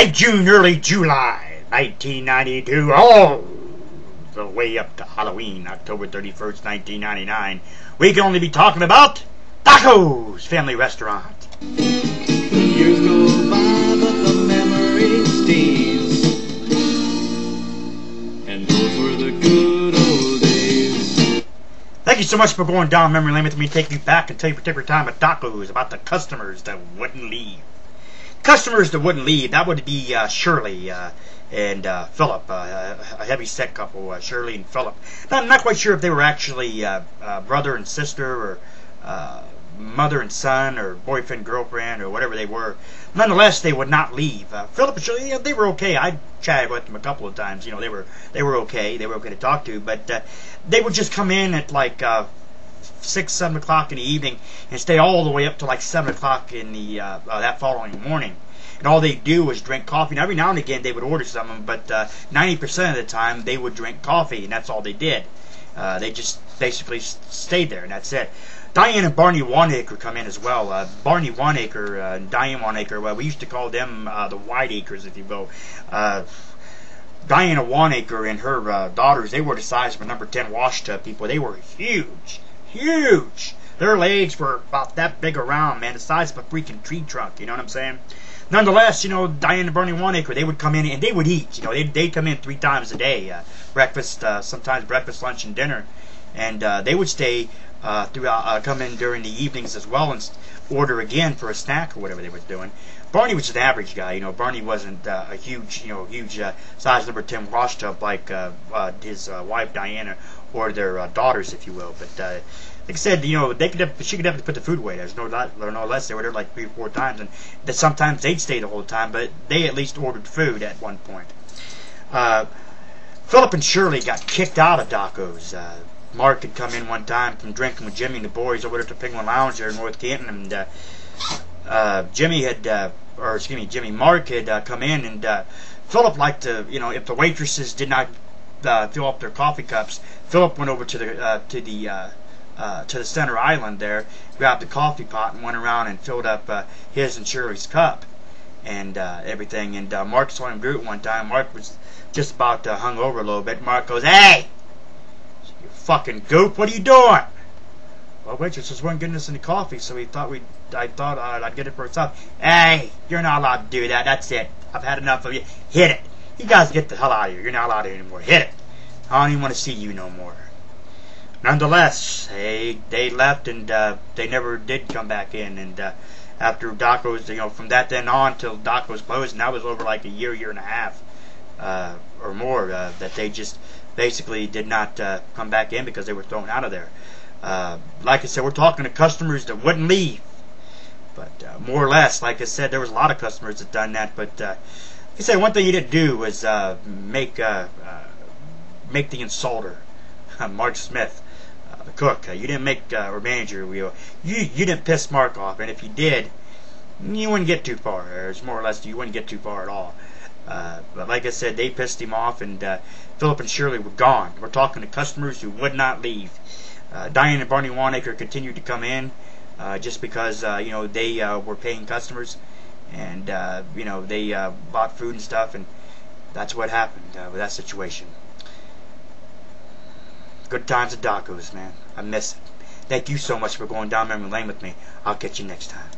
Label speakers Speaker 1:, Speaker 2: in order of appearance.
Speaker 1: Late June, early July, 1992, all the way up to Halloween, October 31st, 1999. We can only be talking about Doco's Family Restaurant.
Speaker 2: Years go by, but the memory stays, and those were the good old days.
Speaker 1: Thank you so much for going down memory lane with me, taking you back and tell you a particular time at Doco's about the customers that wouldn't leave. Customers that wouldn't leave, that would be Shirley and Philip, a heavy-set couple, Shirley and Philip. I'm not quite sure if they were actually brother and sister, or mother and son, or boyfriend, girlfriend, or whatever they were. Nonetheless, they would not leave. Philip and Shirley, they were okay. I chatted with them a couple of times. They were okay. They were okay to talk to, but they would just come in at like 6, 7 o'clock in the evening and stay all the way up to like 7 o'clock in the that following morning. And all they do was drink coffee. Now, every now and again they would order something, but 90% of the time they would drink coffee, and that's all they did. They just basically stayed there, and that's it. Diane and Barney Wanacre come in as well. Barney Wanacre and Diane Wanacre, well, we used to call them the Whiteacres, if you will. Diana Wanacre and her daughters, they were the size of a number 10 washtub people. They were huge. Huge. Their legs were about that big around, man, the size of a freaking tree trunk, you know what I'm saying? Nonetheless, Diane and Barney Wanacre, they would come in and they would eat. They'd come in 3 times a day, breakfast, sometimes breakfast, lunch, and dinner, and they would stay throughout, come in during the evenings as well and order again for a snack or whatever they were doing. Barney was an average guy. Barney wasn't a huge, size number 10 washtub like his wife Diana or their daughters, if you will. But like I said, she could definitely put the food away. There's no less. They were there like 3 or 4 times, and that sometimes they'd stay the whole time, but they at least ordered food at one point. Philip and Shirley got kicked out of Doco's. Mark had come in one time from drinking with Jimmy and the boys over at the Penguin Lounge there in North Canton, and Mark had come in, and Philip liked to, if the waitresses did not fill up their coffee cups, Philip went over to the center island there, grabbed the coffee pot, and went around and filled up his and Shirley's cup and everything. And Mark saw him do it one time. Mark was just about hung over a little bit. Mark goes, "Hey, you fucking goop! What are you doing?" Well, waitresses weren't getting us any coffee, so I thought I'd get it for myself. "Hey, you're not allowed to do that. That's it. I've had enough of you. Hit it. You guys get the hell out of here. You're not allowed here anymore. Hit it. I don't even want to see you no more." Nonetheless, they left, and they never did come back in. And after Doco's, from that then on till Doco's closed, and that was over like a year and a half or more, that they just basically did not come back in because they were thrown out of there. Like I said, we're talking to customers that wouldn't leave. But more or less, like I said, there was a lot of customers that done that. But like I said, one thing you didn't do was make the insulter, Mark Smith, the cook. You didn't make, or manager, you didn't piss Mark off. And if you did, you wouldn't get too far. It's more or less, you wouldn't get too far at all. But like I said, they pissed him off, and Philip and Shirley were gone. We're talking to customers who would not leave. Diane and Barney Wanacre continued to come in just because they were paying customers, and they bought food and stuff, and that's what happened with that situation. Good times at Doco's, man. I miss it. Thank you so much for going down memory lane with me. I'll catch you next time.